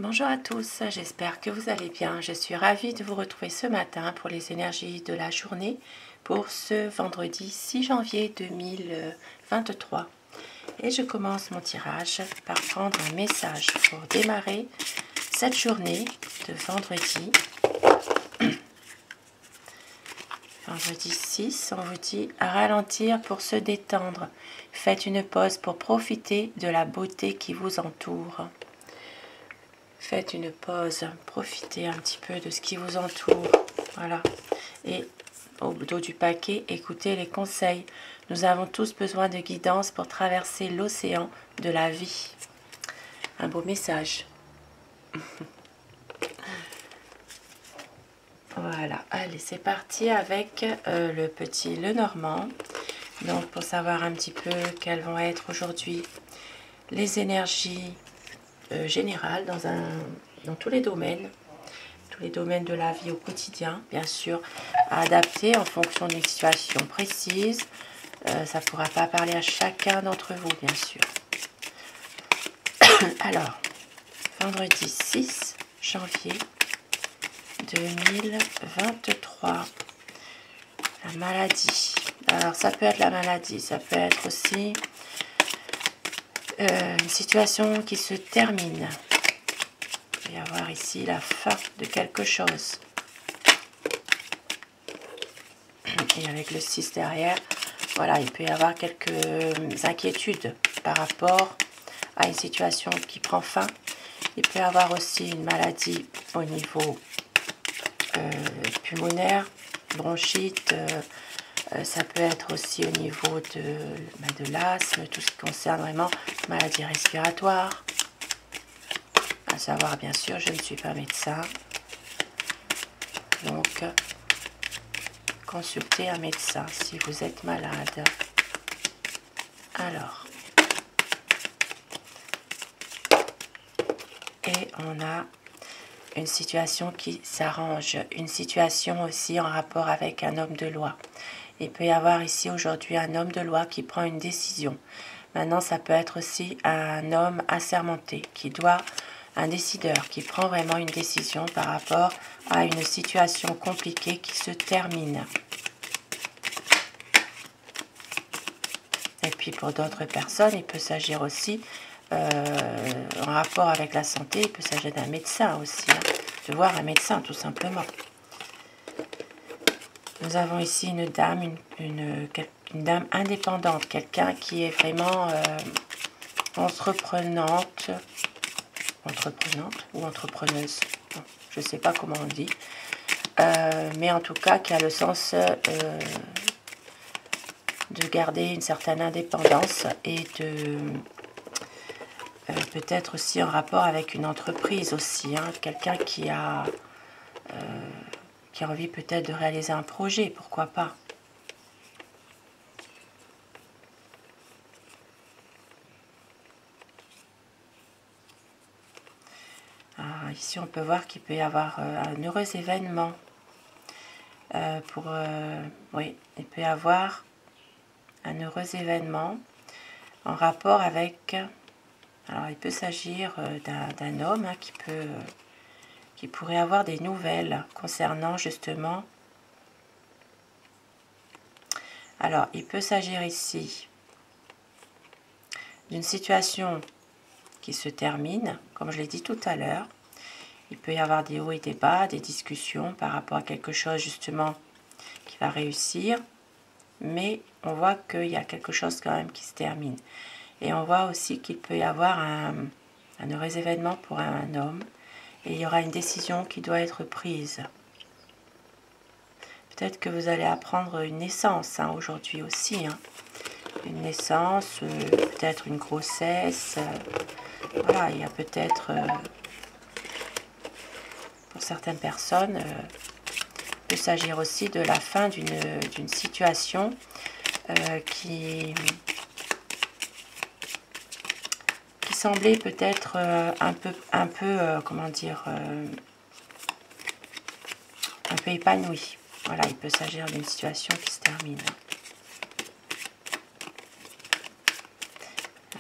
Bonjour à tous, j'espère que vous allez bien. Je suis ravie de vous retrouver ce matin pour les énergies de la journée pour ce vendredi 6 janvier 2023. Et je commence mon tirage par prendre un message pour démarrer cette journée de vendredi. Vendredi 6, on vous dit à ralentir pour se détendre. Faites une pause pour profiter de la beauté qui vous entoure. Faites une pause, profitez un petit peu de ce qui vous entoure. Voilà. Et au dos du paquet, écoutez les conseils. Nous avons tous besoin de guidance pour traverser l'océan de la vie. Un beau message. Voilà, allez, c'est parti avec le petit Lenormand. Donc, pour savoir un petit peu quelles vont être aujourd'hui les énergies générales dans tous les domaines de la vie au quotidien, bien sûr, adapté en fonction d'une situation précise. Ça ne pourra pas parler à chacun d'entre vous, bien sûr. Alors, vendredi 6 janvier 2023, la maladie. Alors, ça peut être la maladie, ça peut être aussi une situation qui se termine. Il peut y avoir ici la fin de quelque chose. Et avec le 6 derrière, voilà, il peut y avoir quelques inquiétudes par rapport à une situation qui prend fin. Il peut y avoir aussi une maladie au niveau pulmonaire, bronchite, ça peut être aussi au niveau de l'asthme, tout ce qui concerne vraiment maladie respiratoire. À savoir, bien sûr, je ne suis pas médecin, donc consultez un médecin si vous êtes malade. Alors, et on a une situation qui s'arrange, une situation aussi en rapport avec un homme de loi. Il peut y avoir ici aujourd'hui un homme de loi qui prend une décision. Maintenant, ça peut être aussi un homme assermenté un décideur qui prend vraiment une décision par rapport à une situation compliquée qui se termine. Et puis pour d'autres personnes, il peut s'agir aussi en rapport avec la santé, il peut s'agir d'un médecin aussi, de voir un médecin tout simplement. Nous avons ici une dame, une dame indépendante, quelqu'un qui est vraiment entreprenante ou entrepreneuse, je ne sais pas comment on dit, mais en tout cas qui a le sens de garder une certaine indépendance et de peut-être aussi en rapport avec une entreprise aussi, quelqu'un qui a envie peut-être de réaliser un projet, pourquoi pas. Ici, on peut voir qu'il peut y avoir un heureux événement. Oui, il peut y avoir un heureux événement en rapport avec... Alors, il peut s'agir d'un homme qui pourrait avoir des nouvelles concernant justement... Alors, il peut s'agir ici d'une situation qui se termine, comme je l'ai dit tout à l'heure. Il peut y avoir des hauts et des bas, des discussions par rapport à quelque chose justement qui va réussir. Mais on voit qu'il y a quelque chose quand même qui se termine. Et on voit aussi qu'il peut y avoir un heureux événement pour un homme. Et il y aura une décision qui doit être prise. Peut-être que vous allez apprendre une naissance aujourd'hui aussi. Une naissance, peut-être une grossesse. Voilà, il y a peut-être... pour certaines personnes, il peut s'agir aussi de la fin d'une situation qui semblait peut-être comment dire, un peu épanouie. Voilà, il peut s'agir d'une situation qui se termine.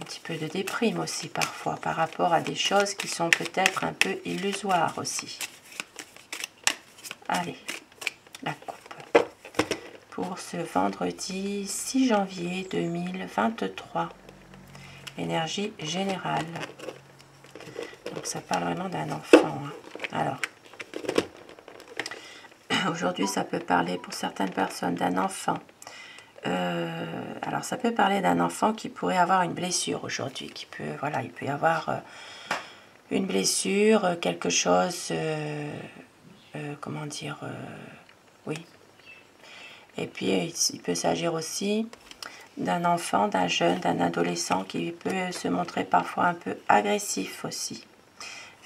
Un petit peu peu de déprime aussi parfois par rapport à des choses qui sont peut-être un peu illusoires aussi. Allez, la coupe. Pour ce vendredi 6 janvier 2023. Énergie générale. Donc ça parle vraiment d'un enfant. Hein. Alors, aujourd'hui ça peut parler pour certaines personnes d'un enfant. Alors ça peut parler d'un enfant qui pourrait avoir une blessure aujourd'hui, qui peut, voilà, il peut y avoir une blessure, quelque chose, comment dire, oui. Et puis il peut s'agir aussi d'un enfant, d'un jeune, d'un adolescent qui peut se montrer parfois un peu agressif aussi,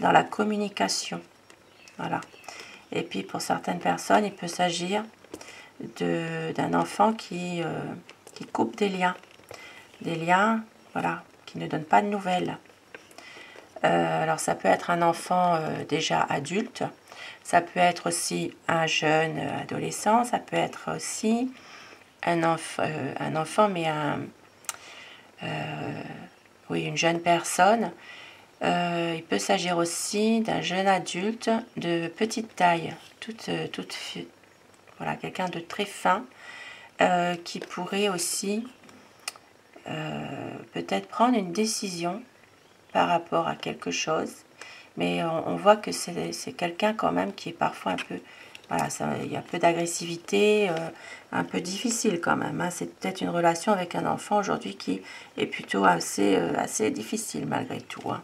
dans la communication, voilà. Et puis pour certaines personnes, il peut s'agir d'un enfant qui coupe des liens, voilà, qui ne donne pas de nouvelles. Alors ça peut être un enfant déjà adulte, ça peut être aussi un jeune adolescent, ça peut être aussi un enfant mais oui, une jeune personne. Il peut s'agir aussi d'un jeune adulte de petite taille, voilà, quelqu'un de très fin, qui pourrait aussi peut-être prendre une décision par rapport à quelque chose, mais on voit que c'est quelqu'un quand même qui est parfois un peu, voilà, il y a un peu d'agressivité, un peu difficile quand même. Hein. C'est peut-être une relation avec un enfant aujourd'hui qui est plutôt assez difficile malgré tout. Hein.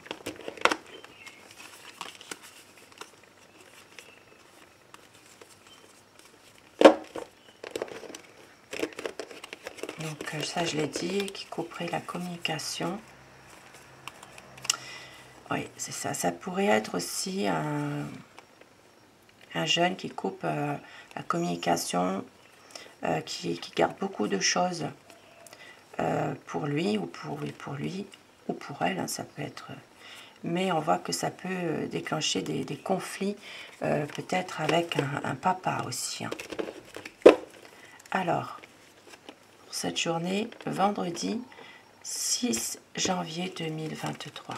Donc ça je l'ai dit, qui couperait la communication. Oui, c'est ça. Ça pourrait être aussi un jeune qui coupe la communication, qui garde beaucoup de choses pour lui ou pour lui ou pour elle, hein, ça peut être. Mais on voit que ça peut déclencher des conflits, peut-être avec un papa aussi. Hein. Alors, pour cette journée, vendredi 6 janvier 2023.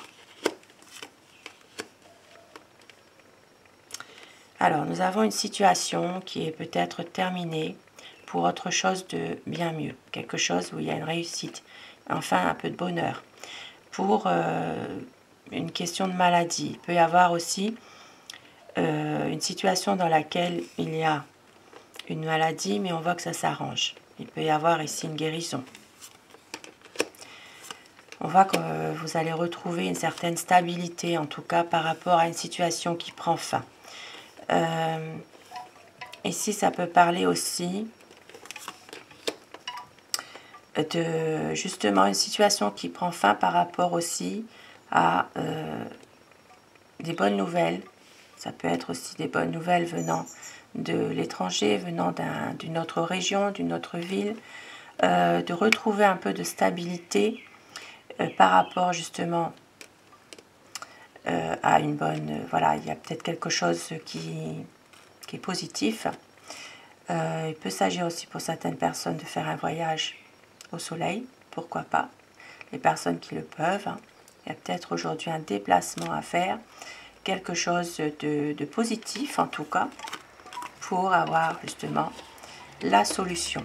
Alors, nous avons une situation qui est peut-être terminée pour autre chose de bien mieux. Quelque chose où il y a une réussite, enfin un peu de bonheur. Pour une question de maladie, il peut y avoir aussi une situation dans laquelle il y a une maladie, mais on voit que ça s'arrange. Il peut y avoir ici une guérison. On voit que vous allez retrouver une certaine stabilité, en tout cas par rapport à une situation qui prend fin. Ici, ça peut parler aussi de justement une situation qui prend fin par rapport aussi à des bonnes nouvelles. Ça peut être aussi des bonnes nouvelles venant de l'étranger, venant d'une autre région, d'une autre ville, de retrouver un peu de stabilité par rapport justement à une bonne... voilà, il y a peut-être quelque chose qui est positif. Il peut s'agir aussi pour certaines personnes de faire un voyage au soleil, pourquoi pas, les personnes qui le peuvent. Hein. Il y a peut-être aujourd'hui un déplacement à faire, quelque chose de positif en tout cas, pour avoir justement la solution,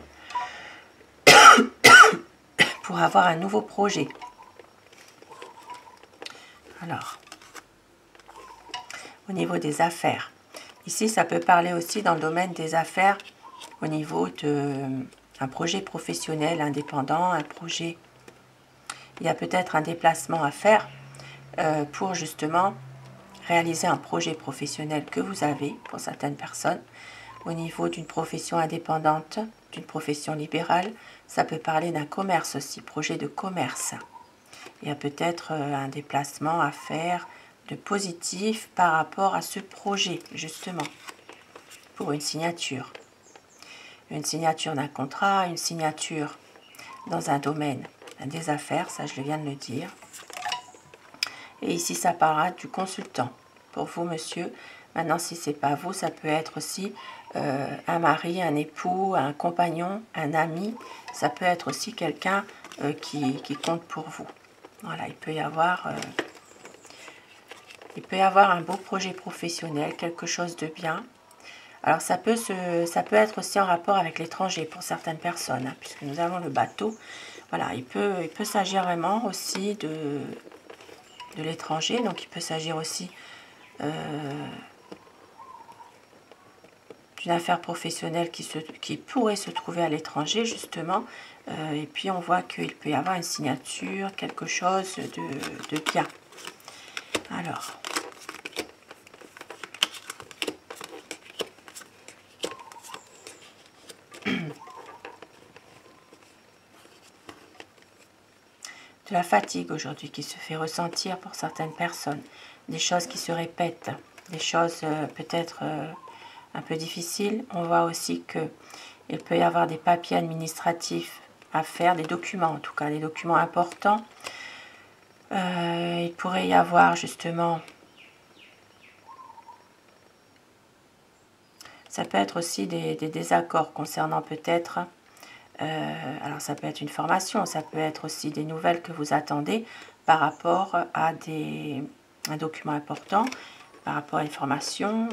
pour avoir un nouveau projet. Alors, au niveau des affaires, ici ça peut parler aussi dans le domaine des affaires, au niveau d'un projet professionnel indépendant, un projet, il y a peut-être un déplacement à faire pour justement réaliser un projet professionnel que vous avez pour certaines personnes. Au niveau d'une profession indépendante, d'une profession libérale, ça peut parler d'un commerce aussi, projet de commerce. Il y a peut-être un déplacement à faire de positif par rapport à ce projet, justement, pour une signature. Une signature d'un contrat, une signature dans un domaine des affaires, ça je viens de le dire. Et ici, ça parlera du consultant. Pour vous, monsieur, maintenant, si ce n'est pas vous, ça peut être aussi un mari, un époux, un compagnon, un ami. Ça peut être aussi quelqu'un qui compte pour vous. Voilà, il peut y avoir un beau projet professionnel, quelque chose de bien. Alors ça peut être aussi en rapport avec l'étranger pour certaines personnes, hein, puisque nous avons le bateau. Voilà, il peut s'agir vraiment aussi de l'étranger, donc il peut s'agir aussi d'une affaire professionnelle qui pourrait se trouver à l'étranger, justement. Et puis on voit qu'il peut y avoir une signature, quelque chose de bien. Alors, de la fatigue aujourd'hui qui se fait ressentir pour certaines personnes, des choses qui se répètent, des choses peut-être un peu difficiles. On voit aussi qu'il peut y avoir des papiers administratifs à faire, des documents en tout cas, des documents importants. Il pourrait y avoir justement, ça peut être aussi des désaccords concernant peut-être, alors ça peut être une formation, ça peut être aussi des nouvelles que vous attendez par rapport à un document important, par rapport à une formation.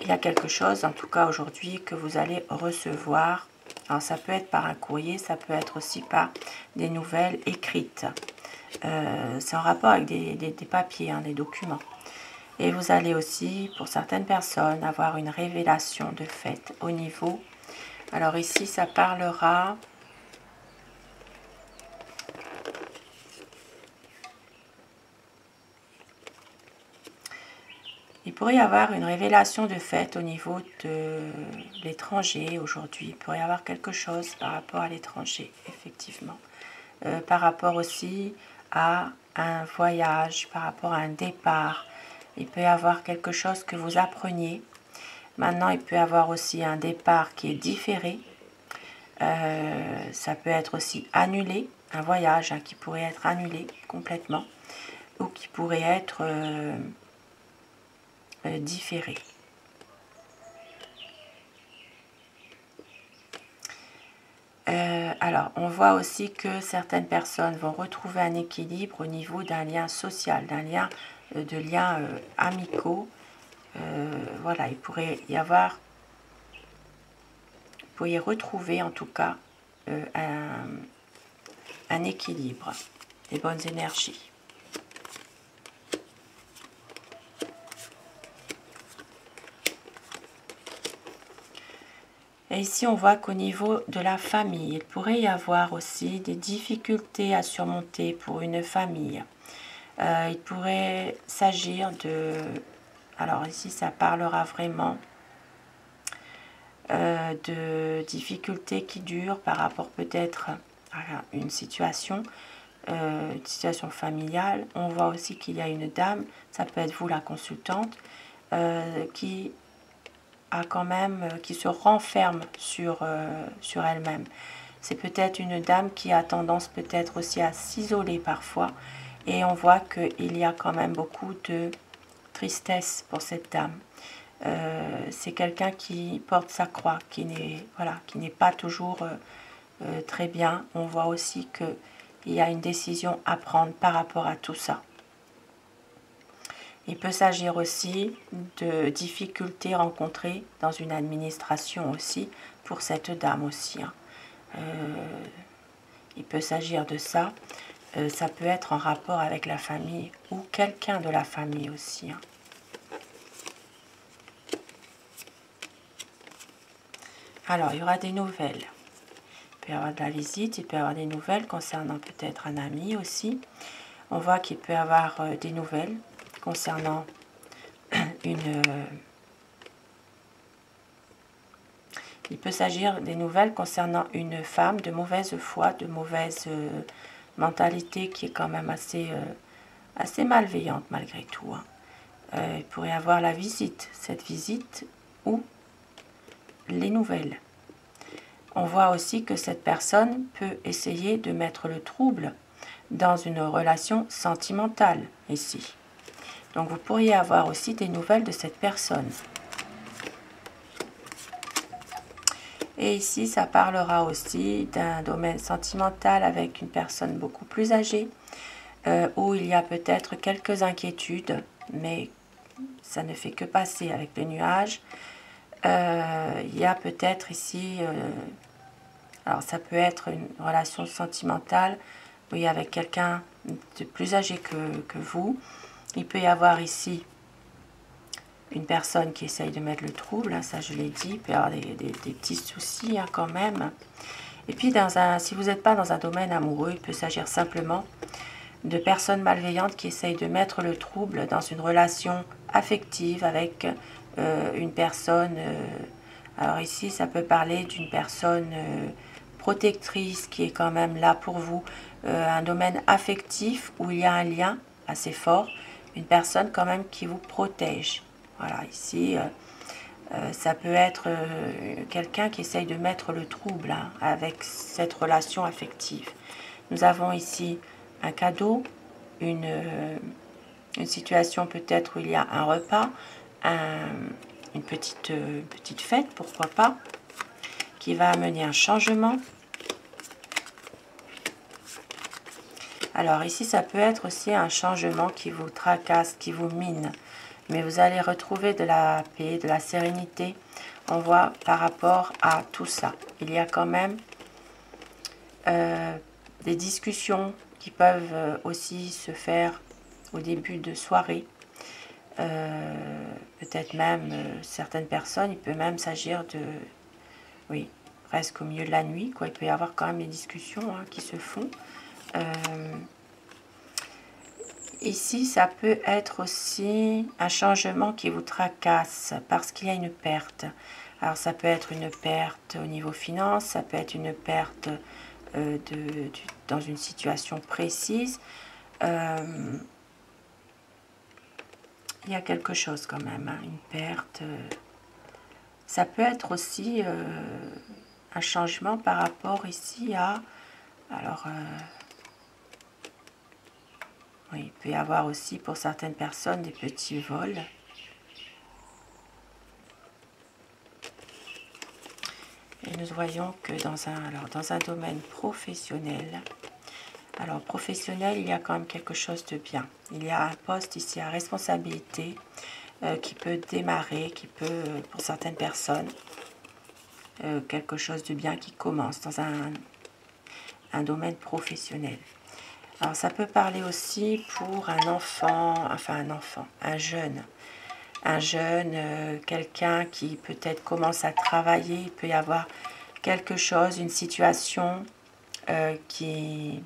Il y a quelque chose, en tout cas aujourd'hui, que vous allez recevoir. Alors ça peut être par un courrier, ça peut être aussi par des nouvelles écrites. C'est en rapport avec des papiers, hein, des documents. Et vous allez aussi, pour certaines personnes, avoir une révélation de fait au niveau. Alors ici, ça parlera... Il pourrait y avoir une révélation de fait au niveau de l'étranger aujourd'hui. Il pourrait y avoir quelque chose par rapport à l'étranger, effectivement. Par rapport aussi à un voyage, par rapport à un départ. Il peut y avoir quelque chose que vous appreniez. Maintenant, il peut y avoir aussi un départ qui est différé. Ça peut être aussi annulé, un voyage hein, qui pourrait être annulé complètement ou qui pourrait être différé. Alors, on voit aussi que certaines personnes vont retrouver un équilibre au niveau d'un lien social, d'un lien de liens amicaux. Voilà, il pourrait y avoir, vous pourriez retrouver en tout cas un équilibre, des bonnes énergies. Et ici, on voit qu'au niveau de la famille, il pourrait y avoir aussi des difficultés à surmonter pour une famille. Il pourrait s'agir de... Alors ici, ça parlera vraiment de difficultés qui durent par rapport peut-être à une situation familiale. On voit aussi qu'il y a une dame, ça peut être vous la consultante, qui quand même, qui se renferme sur elle-même. C'est peut-être une dame qui a tendance peut-être aussi à s'isoler parfois. Et on voit qu'il y a quand même beaucoup de tristesse pour cette dame. C'est quelqu'un qui porte sa croix, qui n'est pas toujours très bien. On voit aussi qu'il y a une décision à prendre par rapport à tout ça. Il peut s'agir aussi de difficultés rencontrées dans une administration aussi, pour cette dame aussi. Hein. Il peut s'agir de ça. Ça peut être en rapport avec la famille ou quelqu'un de la famille aussi. Hein. Alors, il y aura des nouvelles. Il peut y avoir de la visite, il peut y avoir des nouvelles concernant peut-être un ami aussi. On voit qu'il peut y avoir des nouvelles concernant il peut s'agir des nouvelles concernant une femme de mauvaise foi, de mauvaise mentalité qui est quand même assez malveillante malgré tout. Hein. Il pourrait y avoir la visite, cette visite ou les nouvelles. On voit aussi que cette personne peut essayer de mettre le trouble dans une relation sentimentale ici. Donc vous pourriez avoir aussi des nouvelles de cette personne. Et ici, ça parlera aussi d'un domaine sentimental avec une personne beaucoup plus âgée, où il y a peut-être quelques inquiétudes, mais ça ne fait que passer avec le nuage. Il y a peut-être ici, alors ça peut être une relation sentimentale, oui, avec quelqu'un de plus âgé que vous. Il peut y avoir ici une personne qui essaye de mettre le trouble, hein, ça je l'ai dit, il peut y avoir des petits soucis hein, quand même. Et puis si vous n'êtes pas dans un domaine amoureux, il peut s'agir simplement de personnes malveillantes qui essayent de mettre le trouble dans une relation affective avec une personne. Alors ici, ça peut parler d'une personne protectrice qui est quand même là pour vous, un domaine affectif où il y a un lien assez fort, une personne quand même qui vous protège. Voilà, ici, ça peut être quelqu'un qui essaye de mettre le trouble hein, avec cette relation affective. Nous avons ici un cadeau, une situation peut-être où il y a un repas, une petite fête, pourquoi pas, qui va amener un changement. Alors ici, ça peut être aussi un changement qui vous tracasse, qui vous mine. Mais vous allez retrouver de la paix, de la sérénité. On voit par rapport à tout ça. Il y a quand même des discussions qui peuvent aussi se faire au début de soirée. Peut-être même certaines personnes, il peut même s'agir de... Oui, presque au milieu de la nuit, quoi. Il peut y avoir quand même des discussions hein, qui se font. Ici, ça peut être aussi un changement qui vous tracasse parce qu'il y a une perte. Alors, ça peut être une perte au niveau finance, ça peut être une perte dans une situation précise. Il y a quelque chose quand même, hein, une perte. Ça peut être aussi un changement par rapport ici à... Alors... oui, il peut y avoir aussi pour certaines personnes des petits vols. Et nous voyons que dans un domaine professionnel, alors professionnel, il y a quand même quelque chose de bien. Il y a un poste ici à responsabilité qui peut démarrer, qui peut, pour certaines personnes, quelque chose de bien qui commence dans un domaine professionnel. Alors ça peut parler aussi pour un enfant, un jeune, quelqu'un qui peut-être commence à travailler, il peut y avoir quelque chose, une situation qui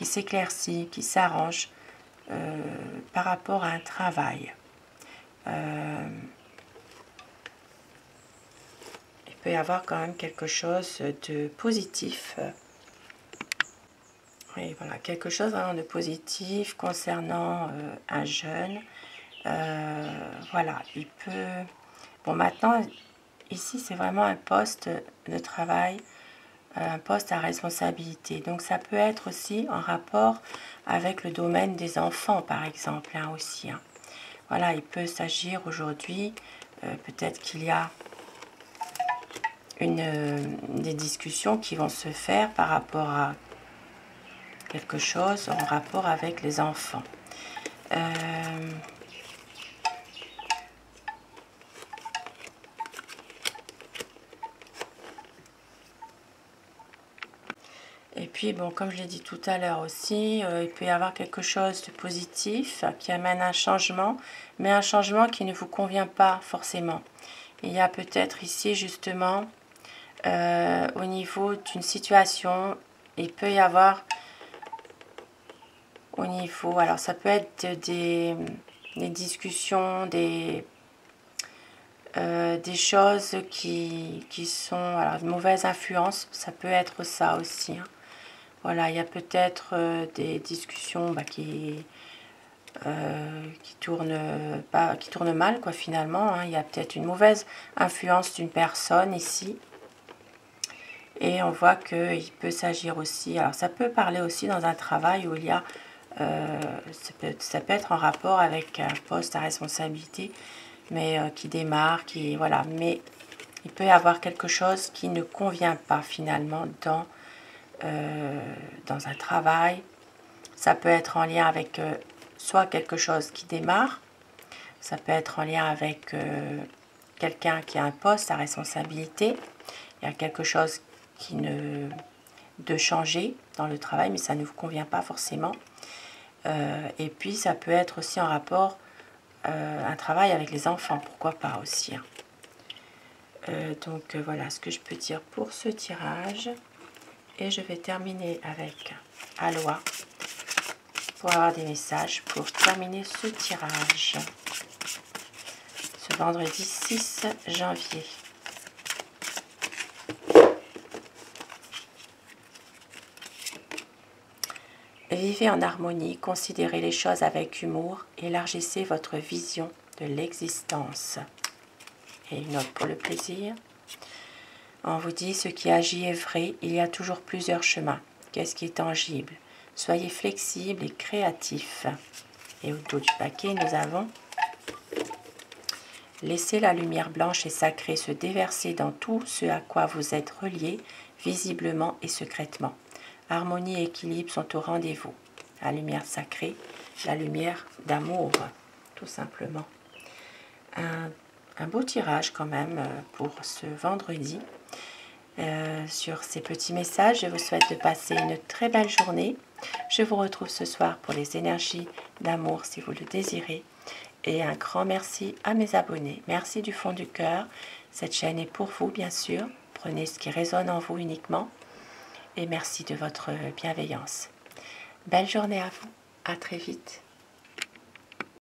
s'éclaircit, qui s'arrange par rapport à un travail. Il peut y avoir quand même quelque chose de positif. Oui, voilà, quelque chose vraiment de positif concernant un jeune. Voilà, il peut... Bon, maintenant, ici, c'est vraiment un poste de travail, un poste à responsabilité. Donc, ça peut être aussi en rapport avec le domaine des enfants, par exemple, hein, aussi. Hein. Voilà, il peut s'agir aujourd'hui, peut-être qu'il y a des discussions qui vont se faire par rapport à quelque chose en rapport avec les enfants. Et puis, bon, comme je l'ai dit tout à l'heure aussi, il peut y avoir quelque chose de positif qui amène un changement, mais un changement qui ne vous convient pas forcément. Il y a peut-être ici, justement, au niveau d'une situation, il peut y avoir au niveau... Alors, ça peut être des discussions, des choses qui sont... Alors, de mauvaises influences, ça peut être ça aussi, hein. Voilà, il y a peut-être des discussions qui tournent mal, quoi, finalement. Hein. Il y a peut-être une mauvaise influence d'une personne ici. Et on voit qu'il peut s'agir aussi... Alors, ça peut parler aussi dans un travail où il y a... ça peut être en rapport avec un poste à responsabilité, mais qui démarre, voilà. Mais il peut y avoir quelque chose qui ne convient pas finalement dans un travail. Ça peut être en lien avec soit quelque chose qui démarre, ça peut être en lien avec quelqu'un qui a un poste à responsabilité. Il y a quelque chose de changer dans le travail, mais ça ne vous convient pas forcément. Et puis ça peut être aussi en rapport un travail avec les enfants, pourquoi pas aussi. Donc voilà ce que je peux dire pour ce tirage. Et je vais terminer avec Aloha pour avoir des messages pour terminer ce tirage. Ce vendredi 6 janvier. Vivez en harmonie, considérez les choses avec humour, élargissez votre vision de l'existence. Et une note pour le plaisir. On vous dit, ce qui agit est vrai, il y a toujours plusieurs chemins. Qu'est-ce qui est tangible? Soyez flexible et créatif. Et au dos du paquet, nous avons laissez la lumière blanche et sacrée se déverser dans tout ce à quoi vous êtes reliés, visiblement et secrètement. Harmonie et équilibre sont au rendez-vous. La lumière sacrée, la lumière d'amour, tout simplement. Un beau tirage quand même pour ce vendredi. Sur ces petits messages, je vous souhaite de passer une très belle journée. Je vous retrouve ce soir pour les énergies d'amour si vous le désirez. Et un grand merci à mes abonnés. Merci du fond du cœur. Cette chaîne est pour vous, bien sûr. Prenez ce qui résonne en vous uniquement. Et merci de votre bienveillance. Belle journée à vous. À très vite.